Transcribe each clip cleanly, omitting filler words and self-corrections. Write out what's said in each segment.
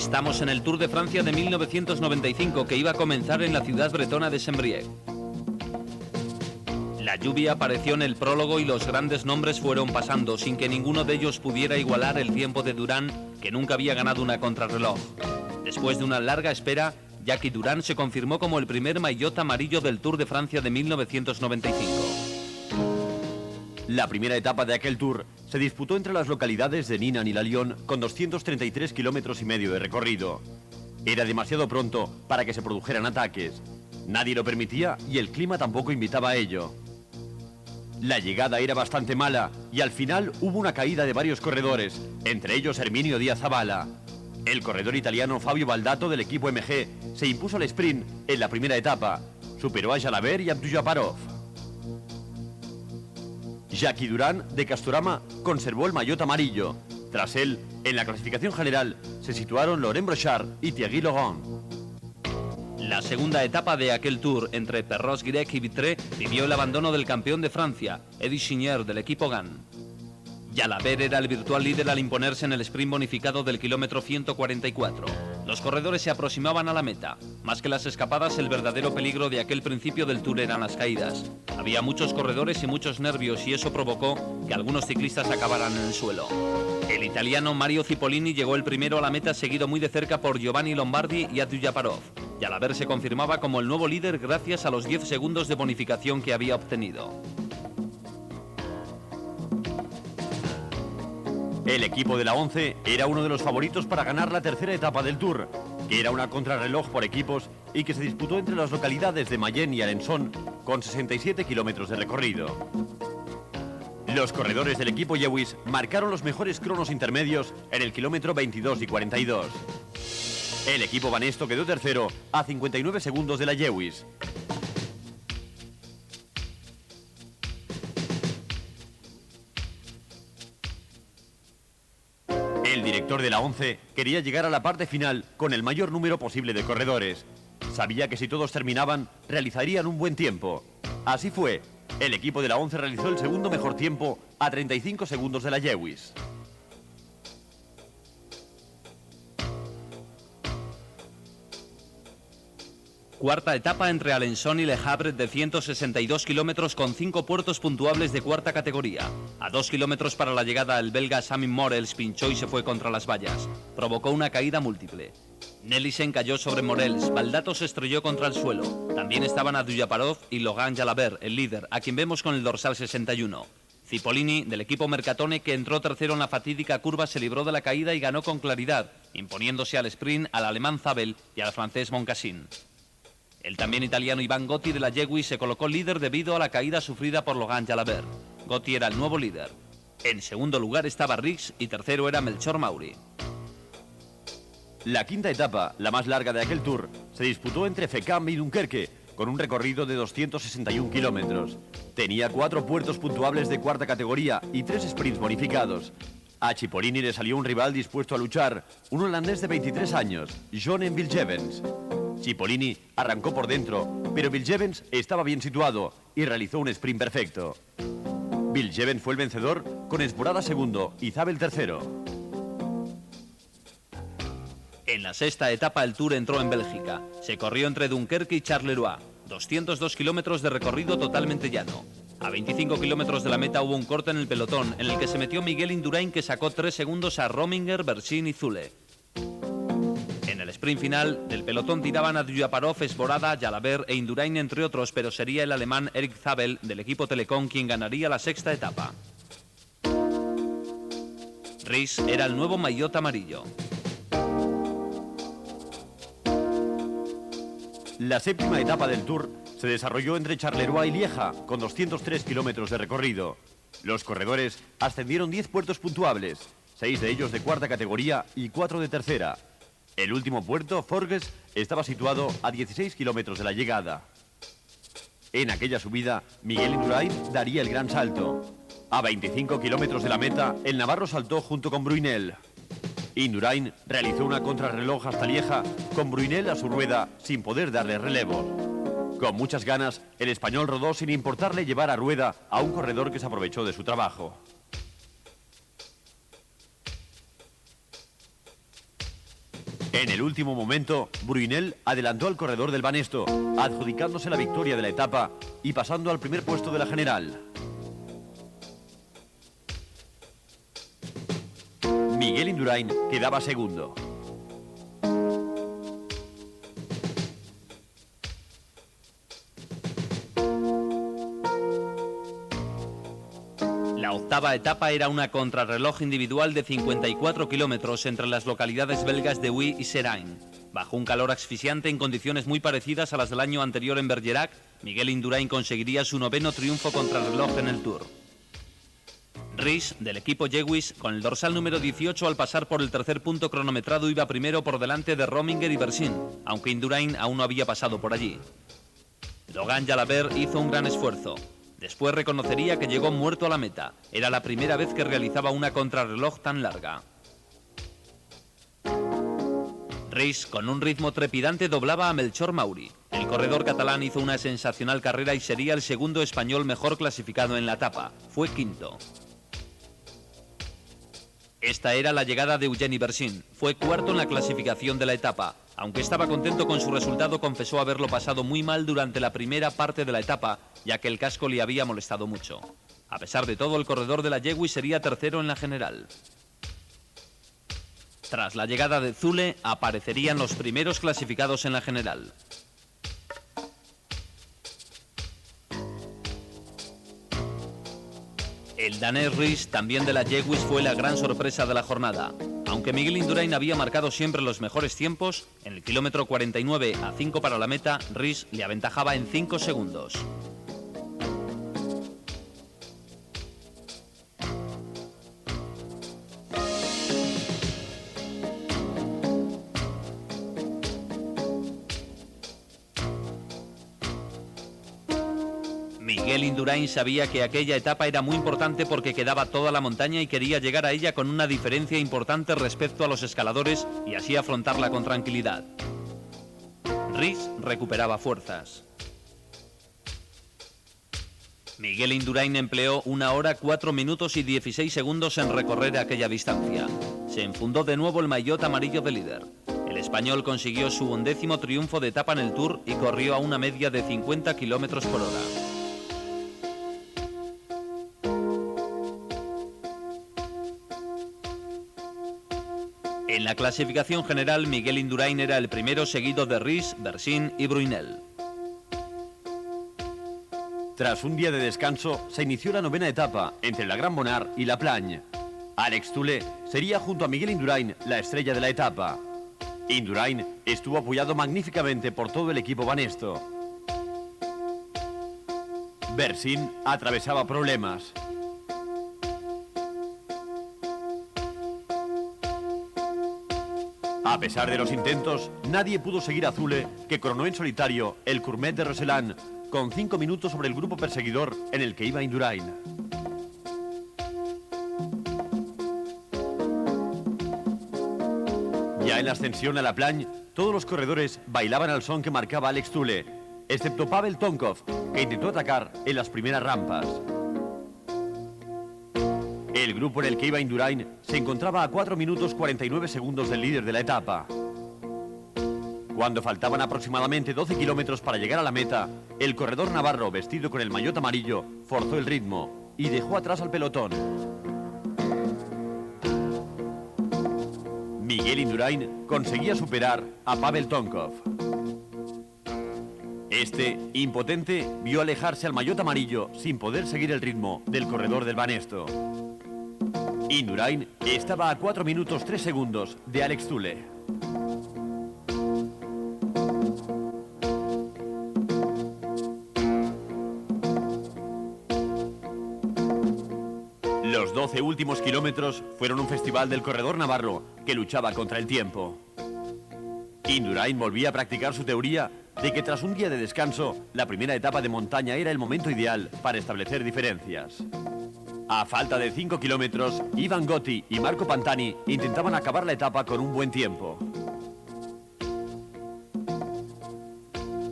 Estamos en el Tour de Francia de 1995 que iba a comenzar en la ciudad bretona de Saint-Brieuc. La lluvia apareció en el prólogo y los grandes nombres fueron pasando sin que ninguno de ellos pudiera igualar el tiempo de Durán, que nunca había ganado una contrarreloj. Después de una larga espera, Jackie Durán se confirmó como el primer maillot amarillo del Tour de Francia de 1995. La primera etapa de aquel Tour se disputó entre las localidades de Nîmes y La Lyon con 233 kilómetros y medio de recorrido. Era demasiado pronto para que se produjeran ataques. Nadie lo permitía y el clima tampoco invitaba a ello. La llegada era bastante mala y al final hubo una caída de varios corredores, entre ellos Herminio Díaz Zabala. El corredor italiano Fabio Baldato del equipo MG se impuso al sprint en la primera etapa. Superó a Jalabert y a Abdul-Jabbarov. Jackie Durán, de Castorama, conservó el maillot amarillo. Tras él, en la clasificación general, se situaron Laurent Brochard y Thierry Laurent. La segunda etapa de aquel Tour entre Perros-Guirec y Vitré vivió el abandono del campeón de Francia, Eddy Ginière, del equipo GAN. Jalabert era el virtual líder al imponerse en el sprint bonificado del kilómetro 144. Los corredores se aproximaban a la meta. Más que las escapadas, el verdadero peligro de aquel principio del Tour eran las caídas. Había muchos corredores y muchos nervios y eso provocó que algunos ciclistas acabaran en el suelo. El italiano Mario Cipollini llegó el primero a la meta, seguido muy de cerca por Giovanni Lombardi y Abdul-Jabbarov. Jalabert se confirmaba como el nuevo líder gracias a los 10 segundos de bonificación que había obtenido. El equipo de la 11 era uno de los favoritos para ganar la tercera etapa del Tour, que era una contrarreloj por equipos y que se disputó entre las localidades de Mayenne y Alençon con 67 kilómetros de recorrido. Los corredores del equipo Lewis marcaron los mejores cronos intermedios en el kilómetro 22 y 42. El equipo Banesto quedó tercero a 59 segundos de la Lewis. El director de la 11 quería llegar a la parte final con el mayor número posible de corredores. Sabía que si todos terminaban, realizarían un buen tiempo. Así fue. El equipo de la 11 realizó el segundo mejor tiempo a 35 segundos de la Lewis. Cuarta etapa entre Alençon y Le Havre de 162 kilómetros con 5 puertos puntuables de cuarta categoría. A 2 kilómetros para la llegada, el belga Sami Morels pinchó y se fue contra las vallas. Provocó una caída múltiple. Nelissen cayó sobre Morels, Baldato se estrelló contra el suelo. También estaban Abdul-Jabbarov y Laurent Jalabert, el líder, a quien vemos con el dorsal 61. Cipollini, del equipo Mercatone, que entró tercero en la fatídica curva, se libró de la caída y ganó con claridad, imponiéndose al sprint al alemán Zabel y al francés Moncassin. El también italiano Iván Gotti de la Lewis se colocó líder debido a la caída sufrida por Laurent Jalabert. Gotti era el nuevo líder. En segundo lugar estaba Riggs y tercero era Melchor Mauri. La quinta etapa, la más larga de aquel Tour, se disputó entre Fécamp y Dunkerque, con un recorrido de 261 kilómetros. Tenía 4 puertos puntuables de cuarta categoría y 3 sprints bonificados. A Cipollini le salió un rival dispuesto a luchar, un holandés de 23 años, John Wiljevens. Cipollini arrancó por dentro, pero Wiljevens estaba bien situado y realizó un sprint perfecto. Wiljevens fue el vencedor con Esborada segundo y Zabel tercero. En la sexta etapa el Tour entró en Bélgica. Se corrió entre Dunkerque y Charleroi. 202 kilómetros de recorrido totalmente llano. A 25 kilómetros de la meta hubo un corte en el pelotón, en el que se metió Miguel Indurain, que sacó 3 segundos a Rominger, Bersin y Zule. En el sprint final del pelotón tiraban a Abdul-Jabbarov, Esborada, Jalabert e Indurain, entre otros, pero sería el alemán Erik Zabel del equipo Telecom quien ganaría la sexta etapa. Riggs era el nuevo maillot amarillo. La séptima etapa del Tour se desarrolló entre Charleroi y Lieja, con 203 kilómetros de recorrido. Los corredores ascendieron 10 puertos puntuables, 6 de ellos de cuarta categoría y 4 de tercera. El último puerto, Forges, estaba situado a 16 kilómetros de la llegada. En aquella subida, Miguel Indurain daría el gran salto. A 25 kilómetros de la meta, el navarro saltó junto con Brunel. Indurain realizó una contrarreloj hasta Lieja, con Brunel a su rueda, sin poder darle relevo. Con muchas ganas, el español rodó sin importarle llevar a rueda a un corredor que se aprovechó de su trabajo. En el último momento, Brunel adelantó al corredor del Banesto, adjudicándose la victoria de la etapa y pasando al primer puesto de la general. Miguel Indurain quedaba segundo. La octava etapa era una contrarreloj individual de 54 kilómetros entre las localidades belgas de Huy y Seraing. Bajo un calor asfixiante en condiciones muy parecidas a las del año anterior en Bergerac, Miguel Indurain conseguiría su 9º triunfo contrarreloj en el Tour. Ries, del equipo Jewish, con el dorsal número 18 al pasar por el tercer punto cronometrado iba primero por delante de Rominger y Bersin, aunque Indurain aún no había pasado por allí. Logan Jalabert hizo un gran esfuerzo. Después reconocería que llegó muerto a la meta. Era la primera vez que realizaba una contrarreloj tan larga. Ries, con un ritmo trepidante, doblaba a Melchor Mauri. El corredor catalán hizo una sensacional carrera y sería el segundo español mejor clasificado en la etapa. Fue quinto. Esta era la llegada de Eugeni Bersin. Fue cuarto en la clasificación de la etapa. Aunque estaba contento con su resultado, confesó haberlo pasado muy mal durante la primera parte de la etapa, ya que el casco le había molestado mucho. A pesar de todo, el corredor de la Jewish sería tercero en la general. Tras la llegada de Zule, aparecerían los primeros clasificados en la general. El danés Ries, también de la Jewish, fue la gran sorpresa de la jornada. Aunque Miguel Indurain había marcado siempre los mejores tiempos, en el kilómetro 49 a 5 para la meta, Ries le aventajaba en 5 segundos. Miguel Indurain sabía que aquella etapa era muy importante porque quedaba toda la montaña y quería llegar a ella con una diferencia importante respecto a los escaladores y así afrontarla con tranquilidad. Ries recuperaba fuerzas. Miguel Indurain empleó 1 hora, 4 minutos y 16 segundos en recorrer aquella distancia. Se enfundó de nuevo el maillot amarillo de líder. El español consiguió su 11º triunfo de etapa en el Tour y corrió a una media de 50 km por hora. En la clasificación general, Miguel Indurain era el primero, seguido de Ries, Bersin y Brunel. Tras un día de descanso, se inició la 9ª etapa entre la Gran Bonnard y la Plagne. Alex Zule sería junto a Miguel Indurain la estrella de la etapa. Indurain estuvo apoyado magníficamente por todo el equipo Banesto. Bersin atravesaba problemas. A pesar de los intentos, nadie pudo seguir a Zule, que coronó en solitario el Courmet de Roseland, con 5 minutos sobre el grupo perseguidor en el que iba Indurain. Ya en la ascensión a la Plagne, todos los corredores bailaban al son que marcaba Alex Zule, excepto Pavel Tonkov, que intentó atacar en las primeras rampas. El grupo en el que iba Indurain se encontraba a 4 minutos 49 segundos del líder de la etapa. Cuando faltaban aproximadamente 12 kilómetros para llegar a la meta, el corredor navarro, vestido con el maillot amarillo, forzó el ritmo y dejó atrás al pelotón. Miguel Indurain conseguía superar a Pavel Tonkov. Este, impotente, vio alejarse al maillot amarillo sin poder seguir el ritmo del corredor del Banesto. Indurain estaba a 4 minutos 3 segundos de Alex Zule. Los 12 últimos kilómetros fueron un festival del corredor navarro que luchaba contra el tiempo. Indurain volvía a practicar su teoría de que tras un día de descanso, la primera etapa de montaña era el momento ideal para establecer diferencias. A falta de 5 kilómetros, Ivan Gotti y Marco Pantani intentaban acabar la etapa con un buen tiempo.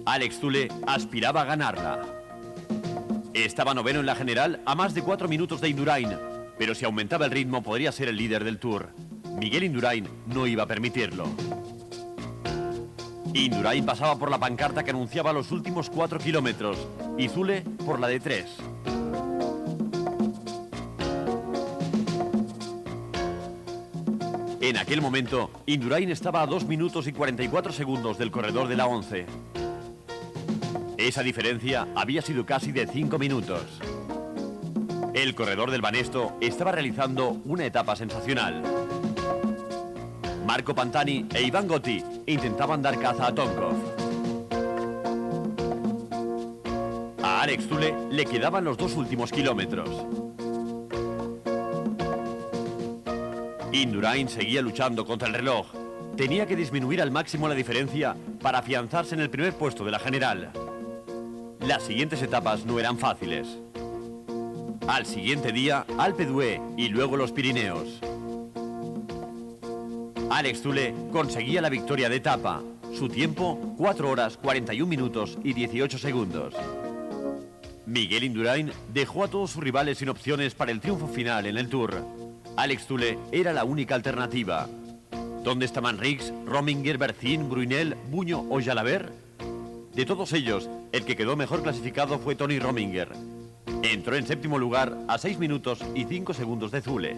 Alex Zule aspiraba a ganarla. Estaba 9º en la general a más de 4 minutos de Indurain, pero si aumentaba el ritmo podría ser el líder del Tour. Miguel Indurain no iba a permitirlo. Indurain pasaba por la pancarta que anunciaba los últimos 4 kilómetros y Zule por la de 3. En aquel momento, Indurain estaba a 2 minutos y 44 segundos del corredor de la 11. Esa diferencia había sido casi de 5 minutos. El corredor del Banesto estaba realizando una etapa sensacional. Marco Pantani e Iván Gotti intentaban dar caza a Tonkov. A Alex Zule le quedaban los 2 últimos kilómetros. Indurain seguía luchando contra el reloj. Tenía que disminuir al máximo la diferencia para afianzarse en el primer puesto de la general. Las siguientes etapas no eran fáciles. Al siguiente día, Alpe d'Huez y luego los Pirineos. Alex Zule conseguía la victoria de etapa. Su tiempo, 4 horas, 41 minutos y 18 segundos. Miguel Indurain dejó a todos sus rivales sin opciones para el triunfo final en el Tour. Alex Zule era la única alternativa. ¿Dónde estaban Riggs, Rominger, Bercin, Brunel, Buño o Jalabert? De todos ellos, el que quedó mejor clasificado fue Tony Rominger. Entró en 7º lugar a 6 minutos y 5 segundos de Zule.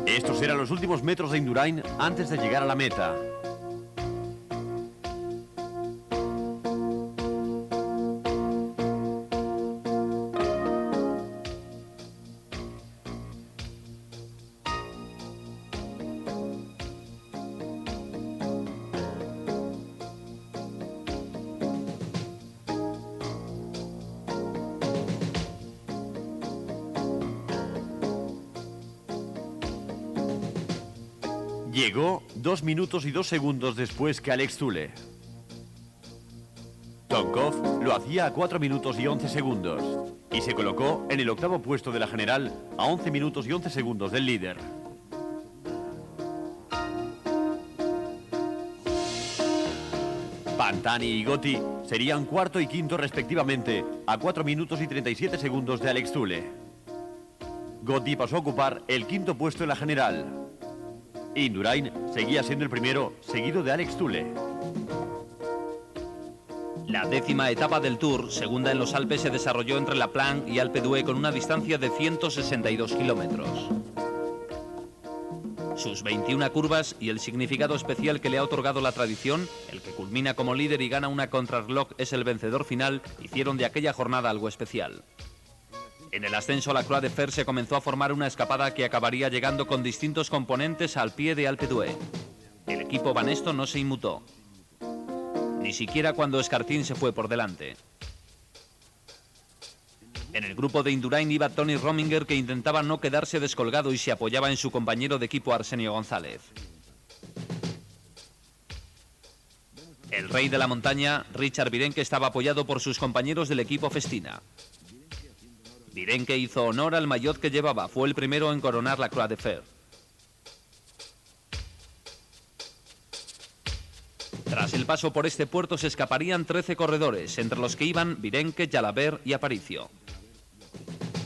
Estos eran los últimos metros de Indurain antes de llegar a la meta. Llegó 2 minutos y 2 segundos después que Alex Zule. Tonkov lo hacía a 4 minutos y 11 segundos y se colocó en el 8º puesto de la general a 11 minutos y 11 segundos del líder. Pantani y Gotti serían 4º y 5º respectivamente a 4 minutos y 37 segundos de Alex Zule. Gotti pasó a ocupar el 5º puesto en la general. Indurain seguía siendo el primero, seguido de Alex Zule. La 10ª etapa del Tour, segunda en los Alpes, se desarrolló entre La Planche y Alpe d'Huez con una distancia de 162 kilómetros. Sus 21 curvas y el significado especial que le ha otorgado la tradición, el que culmina como líder y gana una contrarreloj es el vencedor final, hicieron de aquella jornada algo especial. En el ascenso a la Croix de Fer se comenzó a formar una escapada que acabaría llegando con distintos componentes al pie de Alpe d'Huez. El equipo Banesto no se inmutó, ni siquiera cuando Escartín se fue por delante. En el grupo de Indurain iba Tony Rominger, que intentaba no quedarse descolgado y se apoyaba en su compañero de equipo Arsenio González. El rey de la montaña, Richard Virenque, estaba apoyado por sus compañeros del equipo Festina. Virenque hizo honor al maillot que llevaba, fue el primero en coronar la Croix de Fer. Tras el paso por este puerto se escaparían 13 corredores, entre los que iban Virenque, Jalabert y Aparicio.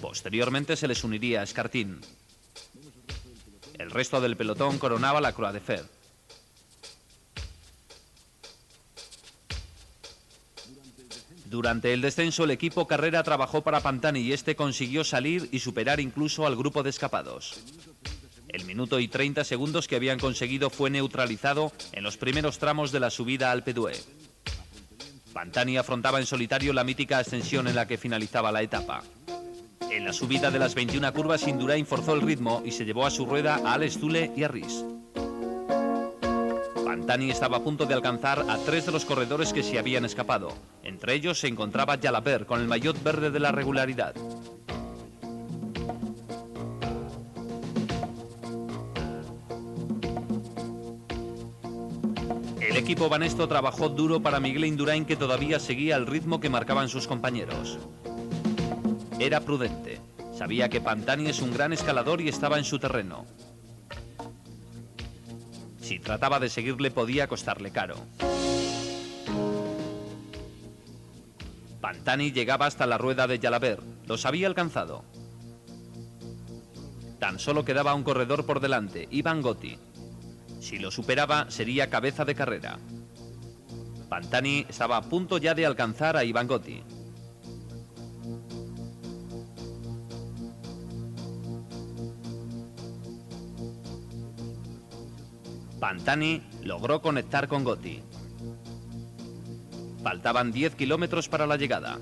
Posteriormente se les uniría Escartín. El resto del pelotón coronaba la Croix de Fer. Durante el descenso el equipo Carrera trabajó para Pantani y este consiguió salir y superar incluso al grupo de escapados. El minuto y 30 segundos que habían conseguido fue neutralizado en los primeros tramos de la subida a Alpe d'Huez. Pantani afrontaba en solitario la mítica ascensión en la que finalizaba la etapa. En la subida de las 21 curvas Indurain forzó el ritmo y se llevó a su rueda a Alex Zule y a Riz. Pantani estaba a punto de alcanzar a 3 de los corredores que se habían escapado. Entre ellos se encontraba Jalabert con el maillot verde de la regularidad. El equipo Banesto trabajó duro para Miguel Indurain, que todavía seguía el ritmo que marcaban sus compañeros. Era prudente. Sabía que Pantani es un gran escalador y estaba en su terreno. Si trataba de seguirle podía costarle caro. Pantani llegaba hasta la rueda de Jalabert. Los había alcanzado. Tan solo quedaba un corredor por delante, Ivan Gotti. Si lo superaba, sería cabeza de carrera. Pantani estaba a punto ya de alcanzar a Ivan Gotti. Pantani logró conectar con Gotti. Faltaban 10 kilómetros para la llegada.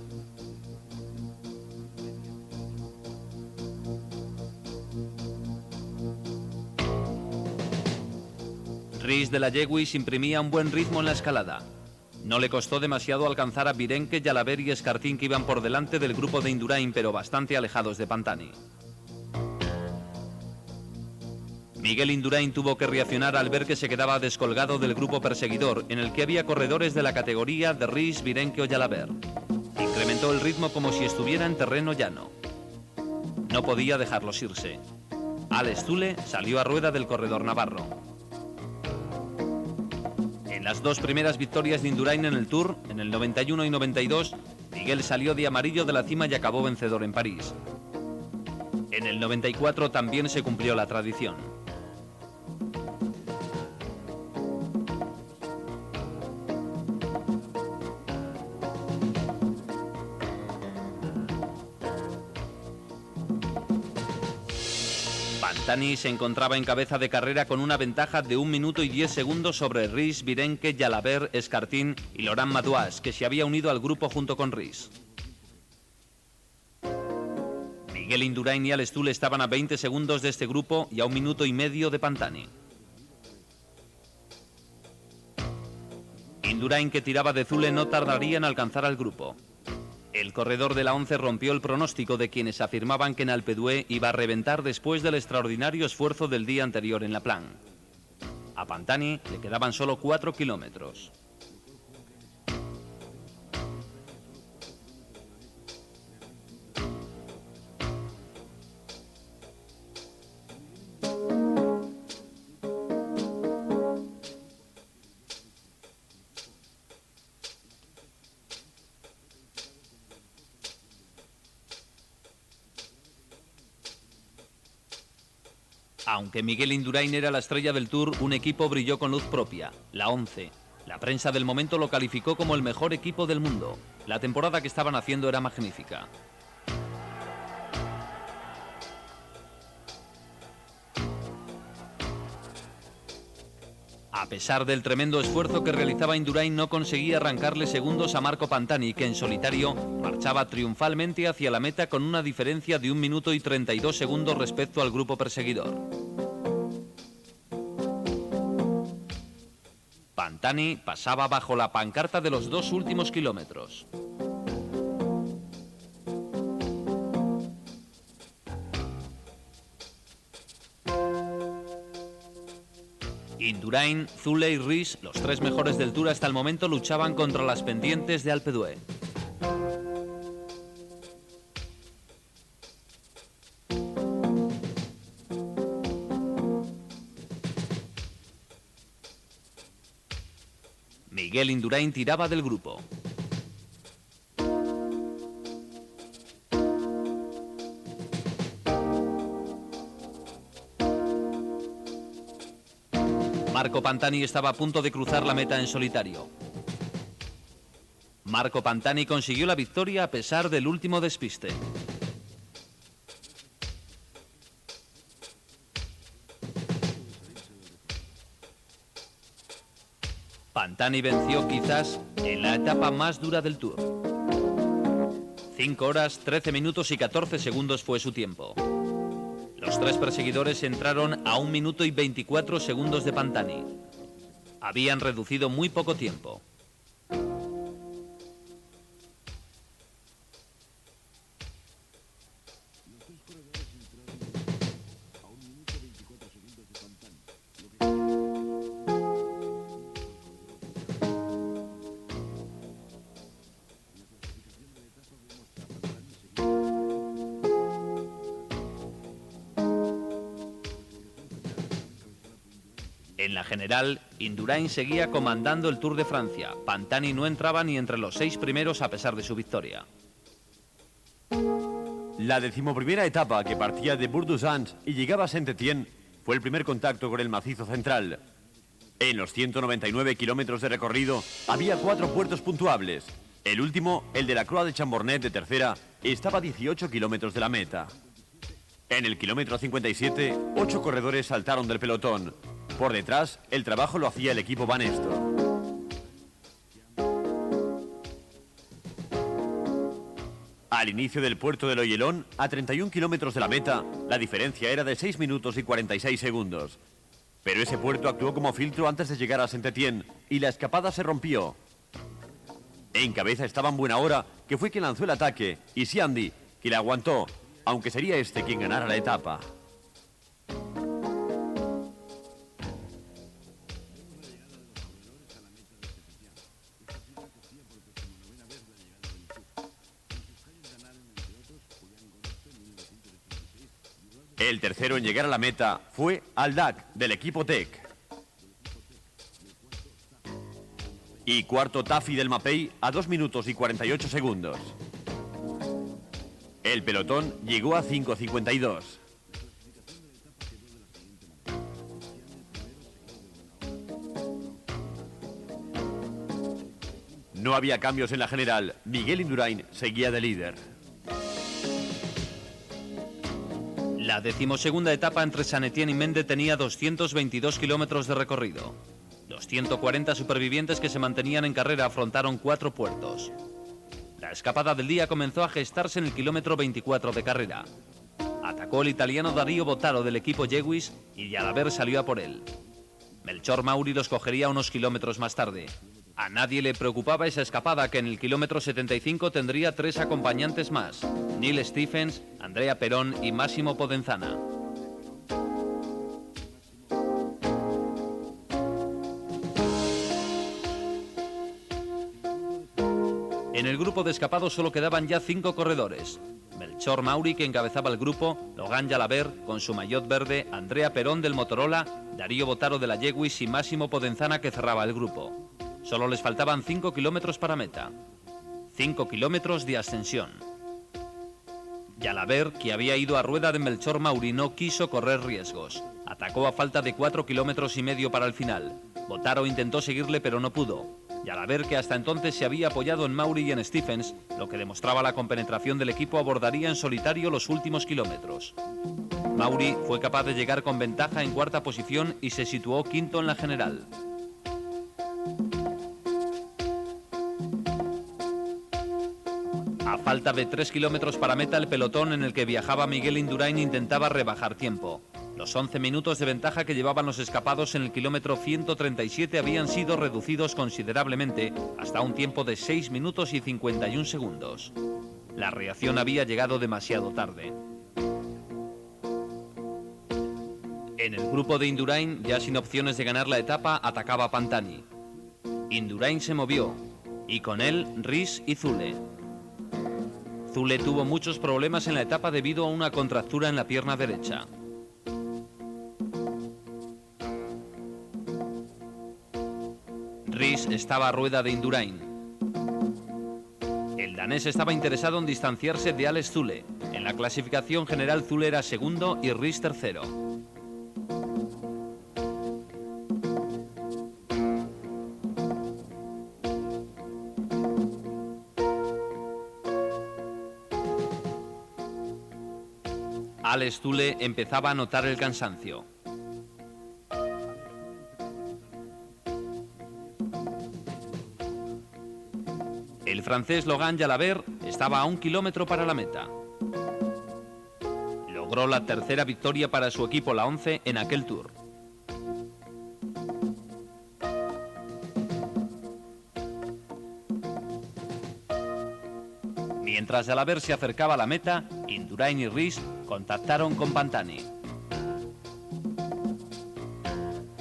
Rhys de la Jewish imprimía un buen ritmo en la escalada. No le costó demasiado alcanzar a Virenque, Jalabert y Escartín, que iban por delante del grupo de Indurain, pero bastante alejados de Pantani. Miguel Indurain tuvo que reaccionar al ver que se quedaba descolgado del grupo perseguidor, en el que había corredores de la categoría de Rhys, Virenque o Jalabert. Incrementó el ritmo como si estuviera en terreno llano. No podía dejarlos irse. Alex Zülle salió a rueda del corredor navarro. En las dos primeras victorias de Indurain en el Tour, en el 91 y 92, Miguel salió de amarillo de la cima y acabó vencedor en París. En el 94 también se cumplió la tradición. Pantani se encontraba en cabeza de carrera con una ventaja de 1 minuto y 10 segundos sobre Rhys, Virenque, Jalabert, Escartín y Laurent Madouas, que se había unido al grupo junto con Rhys. Miguel Indurain y Alex Zülle estaban a 20 segundos de este grupo y a 1 minuto y medio de Pantani. Indurain, que tiraba de Zülle, no tardaría en alcanzar al grupo. El corredor de la 11 rompió el pronóstico de quienes afirmaban que en Alpe d'Huez iba a reventar después del extraordinario esfuerzo del día anterior en La Plan. A Pantani le quedaban solo 4 kilómetros. Aunque Miguel Indurain era la estrella del Tour, un equipo brilló con luz propia, la 11. La prensa del momento lo calificó como el mejor equipo del mundo. La temporada que estaban haciendo era magnífica. A pesar del tremendo esfuerzo que realizaba Indurain, no conseguía arrancarle segundos a Marco Pantani, que en solitario marchaba triunfalmente hacia la meta con una diferencia de 1 minuto y 32 segundos respecto al grupo perseguidor. Pantani pasaba bajo la pancarta de los 2 últimos kilómetros. Indurain, Zülle y Rhys, los 3 mejores del Tour hasta el momento, luchaban contra las pendientes de Alpe d'Huez. Miguel Indurain tiraba del grupo. Marco Pantani estaba a punto de cruzar la meta en solitario. Marco Pantani consiguió la victoria a pesar del último despiste. Pantani venció quizás en la etapa más dura del Tour. 5 horas, 13 minutos y 14 segundos fue su tiempo. Los 3 perseguidores entraron a 1 minuto y 24 segundos de Pantani. Habían reducido muy poco tiempo. En la general, Indurain seguía comandando el Tour de Francia. Pantani no entraba ni entre los 6 primeros a pesar de su victoria. La 11ª etapa, que partía de Bourg-d'Oisans y llegaba a Saint-Étienne, fue el primer contacto con el macizo central. En los 199 kilómetros de recorrido había 4 puertos puntuables. El último, el de la Croix de Chambornet de tercera, estaba a 18 kilómetros de la meta. En el kilómetro 57, 8 corredores saltaron del pelotón. Por detrás, el trabajo lo hacía el equipo Banesto. Al inicio del puerto de Loyelón, a 31 kilómetros de la meta, la diferencia era de 6 minutos y 46 segundos. Pero ese puerto actuó como filtro antes de llegar a Saint-Étienne y la escapada se rompió. En cabeza estaba en buena hora, que fue quien lanzó el ataque, y Siandi, que le aguantó, aunque sería este quien ganara la etapa. El tercero en llegar a la meta fue Aldac, del equipo Tech. Y cuarto Tafi del Mapei a 2 minutos y 48 segundos. El pelotón llegó a 5:52. No había cambios en la general. Miguel Indurain seguía de líder. La 12ª etapa entre Saint-Étienne y Mende tenía 222 kilómetros de recorrido. Los 140 supervivientes que se mantenían en carrera afrontaron 4 puertos. La escapada del día comenzó a gestarse en el kilómetro 24 de carrera. Atacó el italiano Dario Botaro del equipo Jewish y Jalabert salió a por él. Melchor Mauri los cogería unos kilómetros más tarde. A nadie le preocupaba esa escapada, que en el kilómetro 75 tendría 3 acompañantes más: Neil Stephens, Andrea Perón y Massimo Podenzana. En el grupo de escapados solo quedaban ya 5 corredores: Melchor Mauri, que encabezaba el grupo, Logan Jalabert con su maillot verde, Andrea Perón del Motorola, Dario Botaro de la Jewish y Massimo Podenzana, que cerraba el grupo. Solo les faltaban 5 kilómetros para meta. 5 kilómetros de ascensión. Jalabert, que había ido a rueda de Melchor Mauri, no quiso correr riesgos. Atacó a falta de 4,5 kilómetros para el final. Botaro intentó seguirle, pero no pudo. Jalabert, que hasta entonces se había apoyado en Mauri y en Stephens, lo que demostraba la compenetración del equipo, abordaría en solitario los últimos kilómetros. Mauri fue capaz de llegar con ventaja en 4ª posición y se situó 5º en la general. A falta de 3 kilómetros para meta, el pelotón en el que viajaba Miguel Indurain intentaba rebajar tiempo. Los 11 minutos de ventaja que llevaban los escapados en el kilómetro 137 habían sido reducidos considerablemente hasta un tiempo de 6 minutos y 51 segundos. La reacción había llegado demasiado tarde. En el grupo de Indurain, ya sin opciones de ganar la etapa, atacaba Pantani. Indurain se movió, y con él Ries y Zule. Zule tuvo muchos problemas en la etapa debido a una contractura en la pierna derecha. Ries estaba a rueda de Indurain. El danés estaba interesado en distanciarse de Alex Zule. En la clasificación general, Zule era segundo y Ries tercero. Alex Zule empezaba a notar el cansancio. El francés Logan Jalabert estaba a 1 kilómetro para la meta. Logró la 3ª victoria para su equipo, la 11, en aquel Tour. Mientras Jalabert se acercaba a la meta, Indurain y Ries contactaron con Pantani.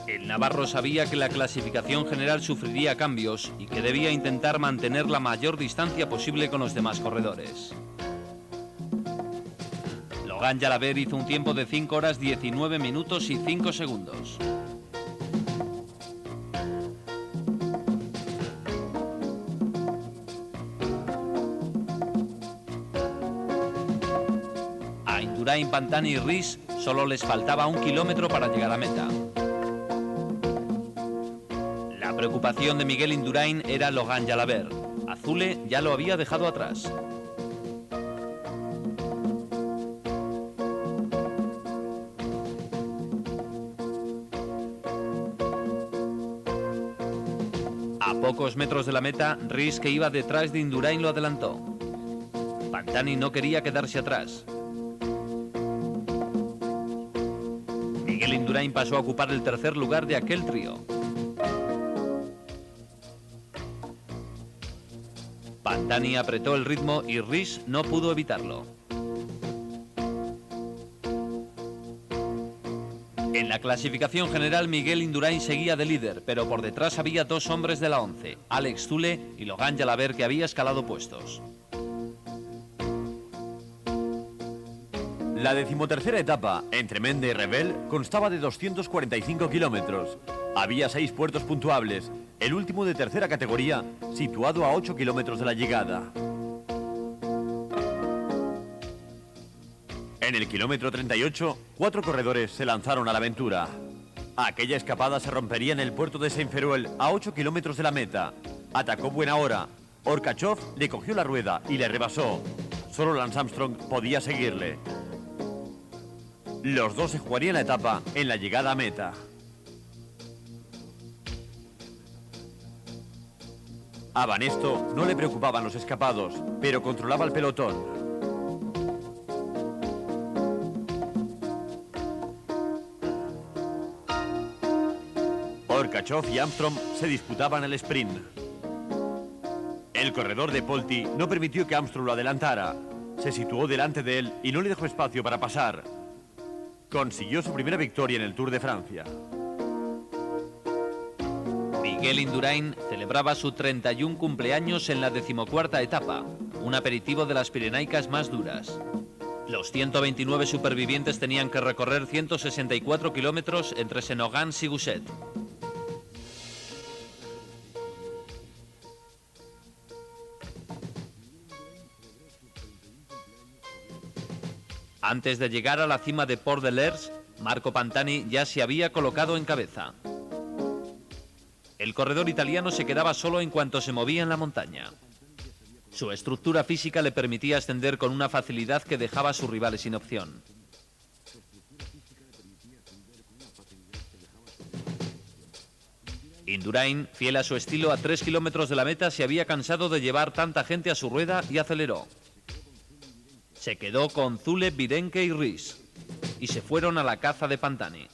El navarro sabía que la clasificación general sufriría cambios y que debía intentar mantener la mayor distancia posible con los demás corredores. Logan Jalabert hizo un tiempo de 5 horas 19 minutos y 5 segundos. Indurain, Pantani y Rys solo les faltaba 1 kilómetro para llegar a meta. La preocupación de Miguel Indurain era Logan Jalabert. Azule ya lo había dejado atrás. A pocos metros de la meta, Rys, que iba detrás de Indurain, lo adelantó. Pantani no quería quedarse atrás. Miguel Indurain pasó a ocupar el tercer lugar de aquel trío. Pantani apretó el ritmo y Rys no pudo evitarlo. En la clasificación general, Miguel Indurain seguía de líder, pero por detrás había 2 hombres de la 11, Alex Zülle y Logan Jalabert, que había escalado puestos. La 13ª etapa, entre Mende y Revel, constaba de 245 kilómetros. Había 6 puertos puntuables, el último de tercera categoría, situado a 8 kilómetros de la llegada. En el kilómetro 38, 4 corredores se lanzaron a la aventura. Aquella escapada se rompería en el puerto de Saint-Feruel, a 8 kilómetros de la meta. Atacó buena hora. Orkachov le cogió la rueda y le rebasó. Solo Lance Armstrong podía seguirle. Los dos se jugarían la etapa en la llegada a meta. A Banesto no le preocupaban los escapados, pero controlaba el pelotón. Orkachov y Armstrong se disputaban el sprint. El corredor de Polti no permitió que Armstrong lo adelantara. Se situó delante de él y no le dejó espacio para pasar. Consiguió su primera victoria en el Tour de Francia. Miguel Indurain celebraba su 31 cumpleaños en la 14ª etapa, un aperitivo de las pirenaicas más duras. Los 129 supervivientes tenían que recorrer 164 kilómetros entre Senogans y Gousset. Antes de llegar a la cima de Port de l'Ers, Marco Pantani ya se había colocado en cabeza. El corredor italiano se quedaba solo en cuanto se movía en la montaña. Su estructura física le permitía ascender con una facilidad que dejaba a sus rivales sin opción. Indurain, fiel a su estilo, a 3 kilómetros de la meta, se había cansado de llevar tanta gente a su rueda y aceleró. Se quedó con Zülle, Virenque y Rys, y se fueron a la caza de Pantani.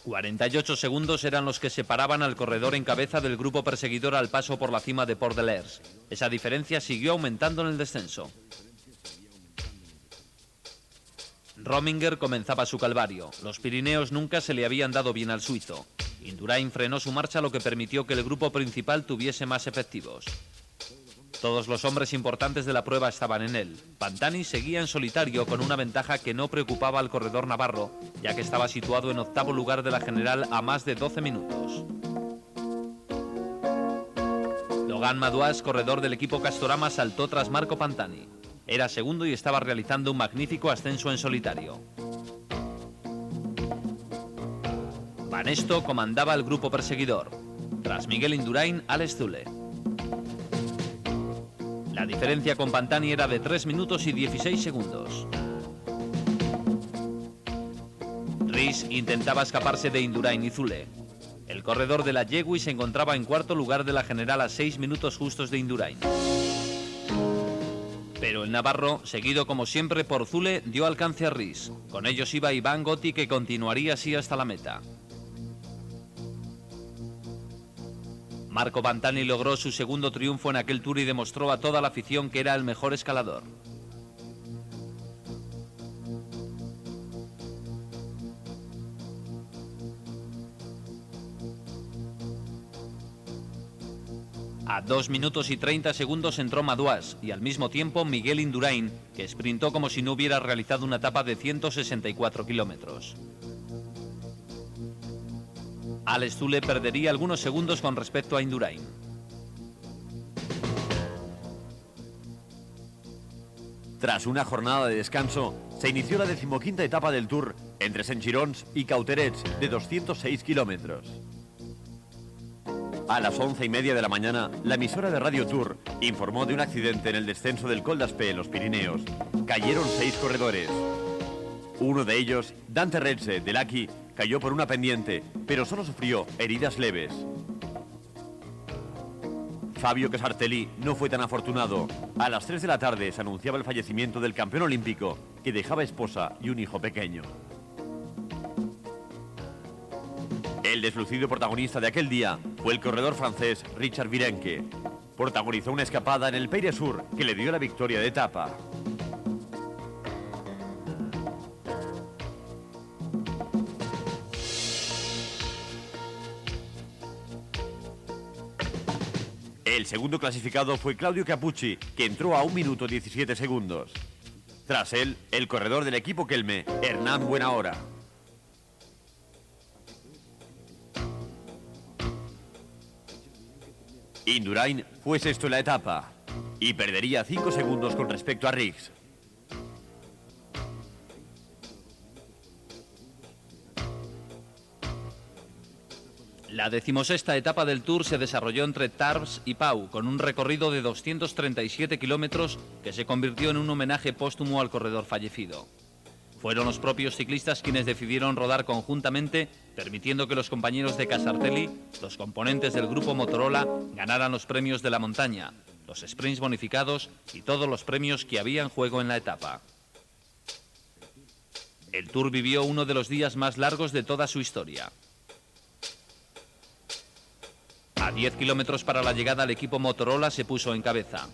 ...48 segundos eran los que separaban al corredor en cabeza del grupo perseguidor al paso por la cima de Port de l'Ers. Esa diferencia siguió aumentando en el descenso. Rominger comenzaba su calvario. Los Pirineos nunca se le habían dado bien al suizo. Indurain frenó su marcha, lo que permitió que el grupo principal tuviese más efectivos. Todos los hombres importantes de la prueba estaban en él. Pantani seguía en solitario con una ventaja que no preocupaba al corredor navarro, ya que estaba situado en 8º lugar de la general a más de 12 minutos. Logan Madouas, corredor del equipo Castorama, saltó tras Marco Pantani. Era segundo y estaba realizando un magnífico ascenso en solitario. Banesto comandaba el grupo perseguidor. Tras Miguel Indurain, Alex Zülle. La diferencia con Pantani era de 3 minutos y 16 segundos. Rys intentaba escaparse de Indurain y Zülle. El corredor de la Yegui se encontraba en 4º lugar de la general a 6 minutos justos de Indurain. Pero el navarro, seguido como siempre por Zülle, dio alcance a Rys. Con ellos iba Iván Gotti, que continuaría así hasta la meta. Marco Pantani logró su segundo triunfo en aquel Tour y demostró a toda la afición que era el mejor escalador. A 2 minutos y 30 segundos entró Madouas y al mismo tiempo Miguel Indurain, que sprintó como si no hubiera realizado una etapa de 164 kilómetros. Alex Zülle perdería algunos segundos con respecto a Indurain. Tras una jornada de descanso, se inició la 15ª etapa del Tour entre Saint-Girons y Cauterets de 206 kilómetros. A las 11:30 de la mañana, la emisora de Radio Tour informó de un accidente en el descenso del Col d'Aspet en los Pirineos. Cayeron 6 corredores. Uno de ellos, Dante Retze, de Lucky, cayó por una pendiente, pero solo sufrió heridas leves. Fabio Casartelli no fue tan afortunado. A las 3 de la tarde se anunciaba el fallecimiento del campeón olímpico, que dejaba esposa y un hijo pequeño. El deslucido protagonista de aquel día fue el corredor francés Richard Virenque. Protagonizó una escapada en el Peire Sur que le dio la victoria de etapa. El segundo clasificado fue Claudio Capucci, que entró a 1 minuto 17 segundos. Tras él, el corredor del equipo Kelme, Hernán Buenahora. Indurain fue sexto en la etapa y perdería 5 segundos con respecto a Riggs. La 16ª etapa del Tour se desarrolló entre Tarbes y Pau, con un recorrido de 237 kilómetros que se convirtió en un homenaje póstumo al corredor fallecido. Fueron los propios ciclistas quienes decidieron rodar conjuntamente, permitiendo que los compañeros de Casartelli, los componentes del grupo Motorola, ganaran los premios de la montaña, los sprints bonificados y todos los premios que había en juego en la etapa. El Tour vivió uno de los días más largos de toda su historia. A 10 kilómetros para la llegada, el equipo Motorola se puso en cabeza.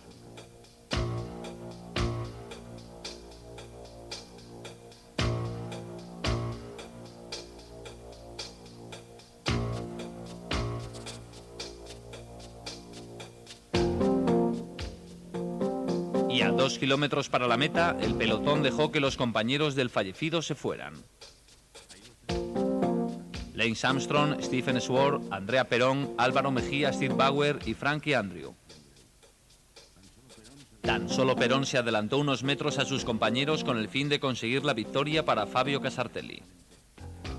Y a 2 kilómetros para la meta, el pelotón dejó que los compañeros del fallecido se fueran. Lance Armstrong, Stephen Sword, Andrea Perón, Álvaro Mejía, Steve Bauer y Frankie Andrew. Tan solo Perón se adelantó unos metros a sus compañeros con el fin de conseguir la victoria para Fabio Casartelli.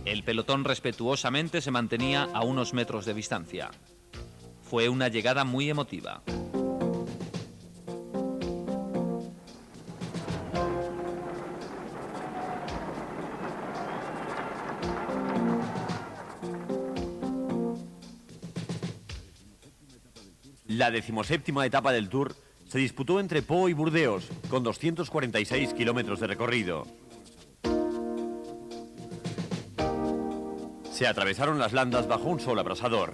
El pelotón respetuosamente se mantenía a unos metros de distancia. Fue una llegada muy emotiva. La 17ª etapa del Tour se disputó entre Pau y Burdeos, con 246 kilómetros de recorrido. Se atravesaron las landas bajo un sol abrasador.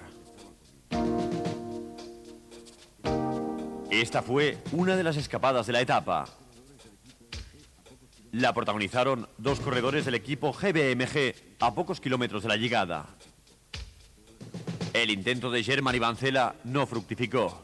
Esta fue una de las escapadas de la etapa. La protagonizaron 2 corredores del equipo GBMG a pocos kilómetros de la llegada. El intento de Germán Ivancela no fructificó.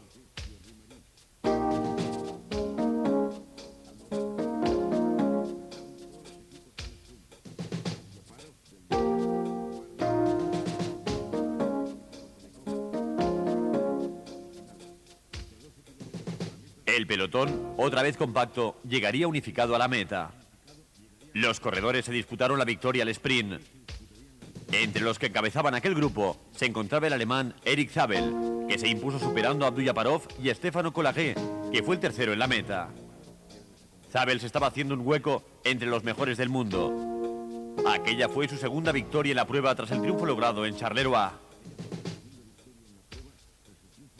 El pelotón, otra vez compacto, llegaría unificado a la meta. Los corredores se disputaron la victoria al sprint. Entre los que encabezaban aquel grupo se encontraba el alemán Erik Zabel, que se impuso superando a Abduljaparov y a Stefano Colagé, que fue el tercero en la meta. Zabel se estaba haciendo un hueco entre los mejores del mundo. Aquella fue su segunda victoria en la prueba tras el triunfo logrado en Charleroi.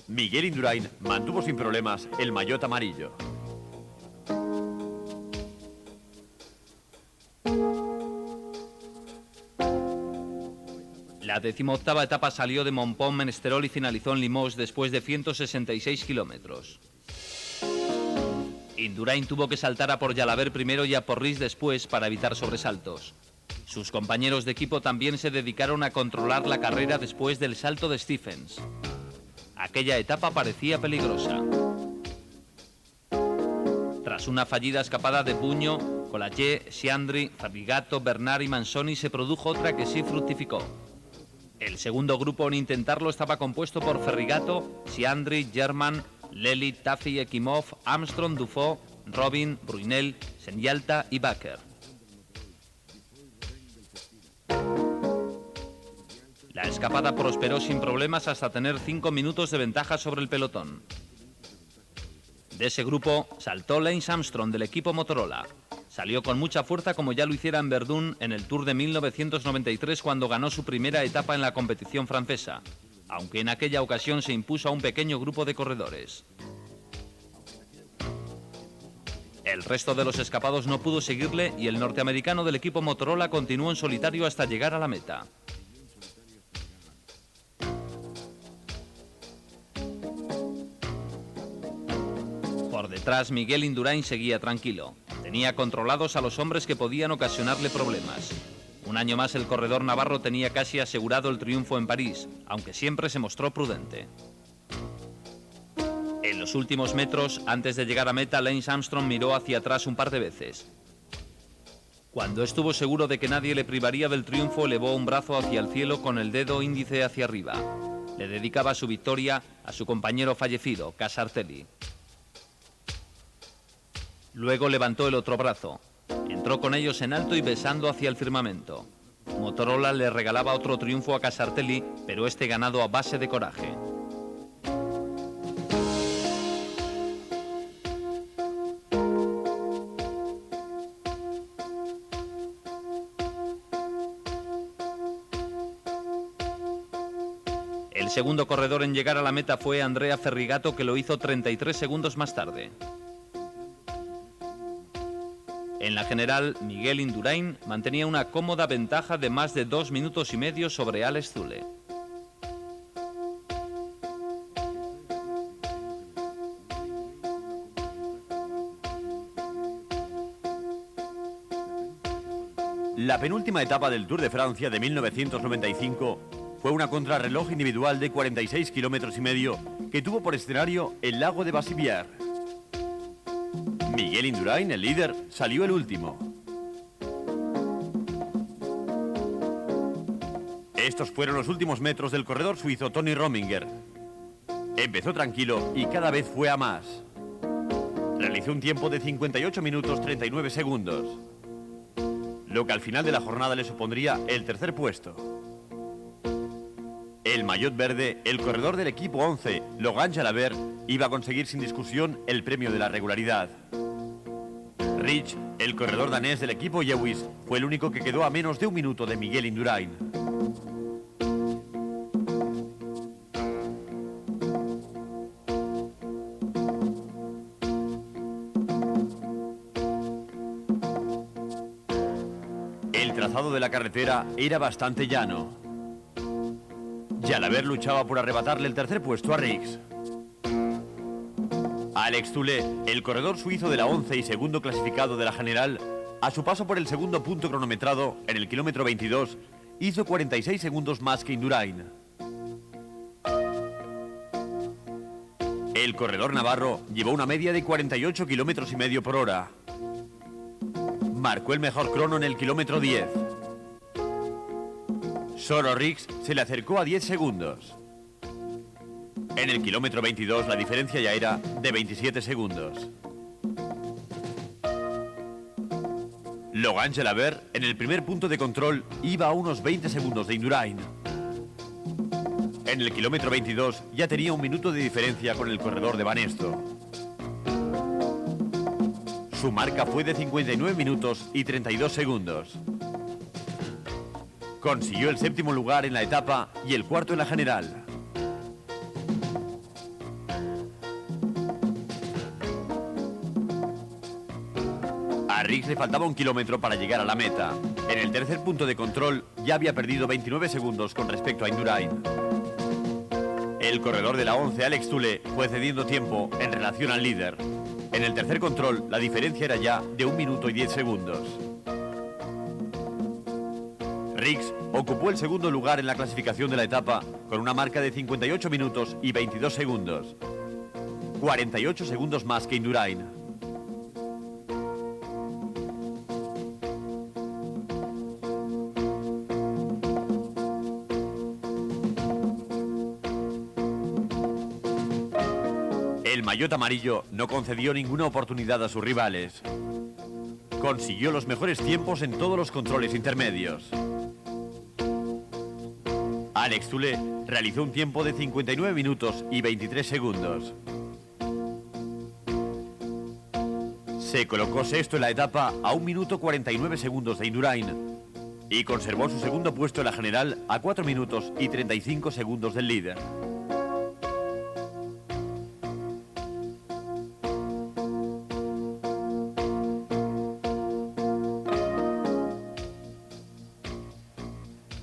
Miguel Indurain mantuvo sin problemas el maillot amarillo. La 18ª etapa salió de Montpont-Menesterol y finalizó en Limoges después de 166 kilómetros. Indurain tuvo que saltar a Port-Jalabert primero y a Porriss después para evitar sobresaltos. Sus compañeros de equipo también se dedicaron a controlar la carrera después del salto de Stephens. Aquella etapa parecía peligrosa. Tras una fallida escapada de Puño, Colagé, Siandri, Fabrigato, Bernard y Manzoni, se produjo otra que sí fructificó. El segundo grupo en intentarlo estaba compuesto por Ferrigato, Siandri, German, Lely, Tafi, Ekimov, Armstrong, Dufaux, Robin, Brunel, Senyalta y Baker. La escapada prosperó sin problemas hasta tener 5 minutos de ventaja sobre el pelotón. De ese grupo saltó Lance Armstrong del equipo Motorola. Salió con mucha fuerza como ya lo hiciera en Verdun en el Tour de 1993 cuando ganó su primera etapa en la competición francesa, aunque en aquella ocasión se impuso a un pequeño grupo de corredores. El resto de los escapados no pudo seguirle y el norteamericano del equipo Motorola continuó en solitario hasta llegar a la meta. Por detrás, Miguel Indurain seguía tranquilo. Tenía controlados a los hombres que podían ocasionarle problemas. Un año más el corredor navarro tenía casi asegurado el triunfo en París, aunque siempre se mostró prudente. En los últimos metros, antes de llegar a meta, Lance Armstrong miró hacia atrás un par de veces. Cuando estuvo seguro de que nadie le privaría del triunfo, elevó un brazo hacia el cielo con el dedo índice hacia arriba. Le dedicaba su victoria a su compañero fallecido, Casartelli. Luego levantó el otro brazo. Entró con ellos en alto y besando hacia el firmamento. Motorola le regalaba otro triunfo a Casartelli, pero este ganado a base de coraje. El segundo corredor en llegar a la meta fue Andrea Ferrigato, que lo hizo 33 segundos más tarde. En la general, Miguel Indurain mantenía una cómoda ventaja de más de 2 minutos y medio sobre Alex Zülle. La penúltima etapa del Tour de Francia de 1995 fue una contrarreloj individual de 46 kilómetros y medio que tuvo por escenario el lago de Bassivière. Miguel Indurain, el líder, salió el último. Estos fueron los últimos metros del corredor suizo Tony Rominger. Empezó tranquilo y cada vez fue a más. Realizó un tiempo de 58 minutos 39 segundos, lo que al final de la jornada le supondría el tercer puesto. El maillot verde, el corredor del equipo 11, Logan Jalabert, iba a conseguir sin discusión el premio de la regularidad. Rich, el corredor danés del equipo Lewis, fue el único que quedó a menos de un minuto de Miguel Indurain. El trazado de la carretera era bastante llano. Jalabert luchaba por arrebatarle el tercer puesto a Riggs. Alex Zülle, el corredor suizo de la 11 y segundo clasificado de la general, a su paso por el segundo punto cronometrado, en el kilómetro 22, hizo 46 segundos más que Indurain. El corredor navarro llevó una media de 48 kilómetros y medio por hora. Marcó el mejor crono en el kilómetro 10. Solo Riggs se le acercó a 10 segundos. En el kilómetro 22 la diferencia ya era de 27 segundos. Logan Jalabert, en el primer punto de control, iba a unos 20 segundos de Indurain. En el kilómetro 22 ya tenía un minuto de diferencia con el corredor de Banesto. Su marca fue de 59 minutos y 32 segundos. Consiguió el séptimo lugar en la etapa y el cuarto en la general. A Riggs le faltaba un kilómetro para llegar a la meta. En el tercer punto de control ya había perdido 29 segundos con respecto a Indurain. El corredor de la 11, Alex Zülle, fue cediendo tiempo en relación al líder. En el tercer control la diferencia era ya de 1 minuto y 10 segundos. Riggs ocupó el segundo lugar en la clasificación de la etapa con una marca de 58 minutos y 22 segundos. 48 segundos más que Indurain. El maillot amarillo no concedió ninguna oportunidad a sus rivales. Consiguió los mejores tiempos en todos los controles intermedios. Alex Zülle realizó un tiempo de 59 minutos y 23 segundos. Se colocó sexto en la etapa a 1 minuto 49 segundos de Indurain y conservó su segundo puesto en la general a 4 minutos y 35 segundos del líder.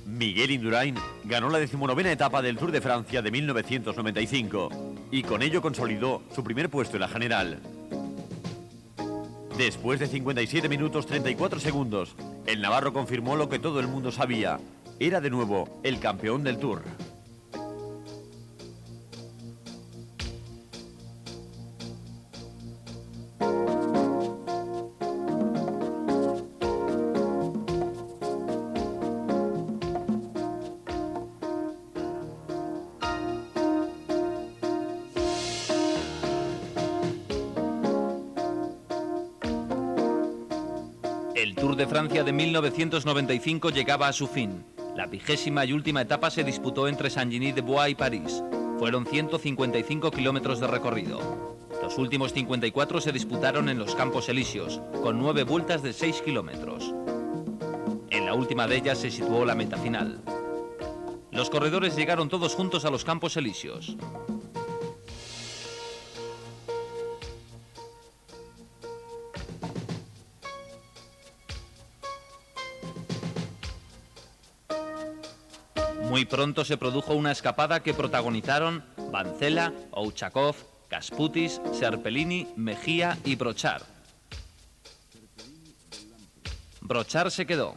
Miguel Indurain ganó la 19ª etapa del Tour de Francia de 1995 y con ello consolidó su primer puesto en la general. Después de 57 minutos 34 segundos, el navarro confirmó lo que todo el mundo sabía. Era de nuevo el campeón del Tour. El Tour de Francia de 1995 llegaba a su fin. La 20ª y última etapa se disputó entre Saint-Genis-de-Bois y París. Fueron 155 kilómetros de recorrido. Los últimos 54 se disputaron en los Campos Elíseos, con 9 vueltas de 6 kilómetros. En la última de ellas se situó la meta final. Los corredores llegaron todos juntos a los Campos Elíseos. Muy pronto se produjo una escapada que protagonizaron Vancela, Ouchakov, Kasputis, Serpellini, Mejía y Brochard. Brochard se quedó.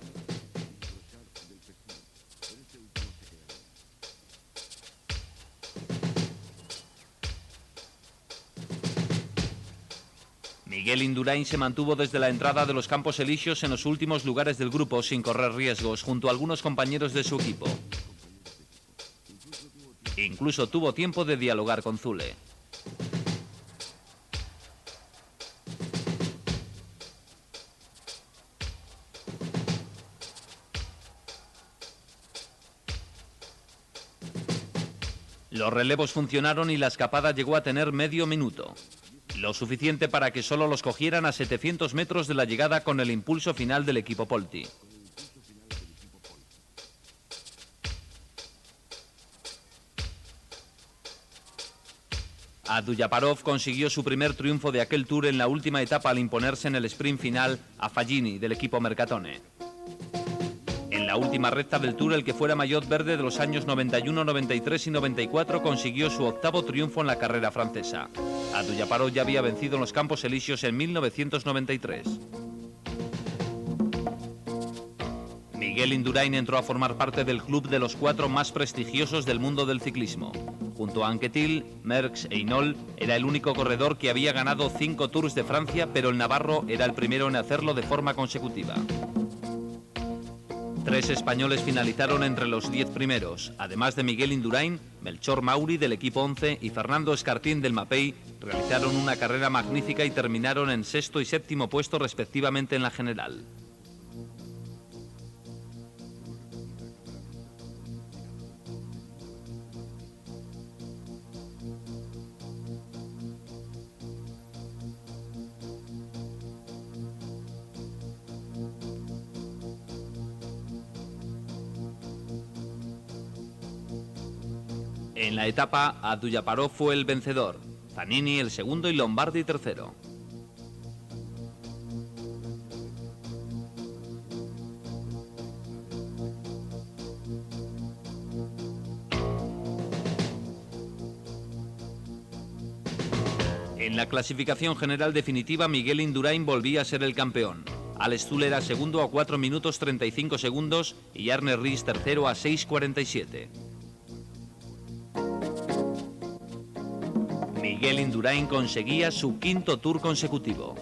Miguel Indurain se mantuvo desde la entrada de los Campos Elíseos en los últimos lugares del grupo sin correr riesgos junto a algunos compañeros de su equipo. Incluso tuvo tiempo de dialogar con Zülle. Los relevos funcionaron y la escapada llegó a tener medio minuto. Lo suficiente para que solo los cogieran a 700 metros de la llegada con el impulso final del equipo Polti. Abdujaparov consiguió su primer triunfo de aquel Tour en la última etapa al imponerse en el sprint final a Fagini del equipo Mercatone. En la última recta del Tour, el que fuera maillot verde de los años 91, 93 y 94 consiguió su octavo triunfo en la carrera francesa. Abdujaparov ya había vencido en los Campos Elíseos en 1993. Miguel Indurain entró a formar parte del club de los 4 más prestigiosos del mundo del ciclismo. Junto a Anquetil, Merckx e Hinault, era el único corredor que había ganado 5 Tours de Francia, pero el navarro era el primero en hacerlo de forma consecutiva. 3 españoles finalizaron entre los 10 primeros. Además de Miguel Indurain, Melchor Mauri del equipo 11 y Fernando Escartín del Mapei realizaron una carrera magnífica y terminaron en 6º y 7º puesto respectivamente en la general. En la etapa, Abdujaparov fue el vencedor, Zanini el segundo y Lombardi tercero. En la clasificación general definitiva, Miguel Indurain volvía a ser el campeón. Alex Zülle era segundo a 4 minutos 35 segundos y Arne Ries tercero a 6:47. Miguel Indurain conseguía su 5º Tour consecutivo.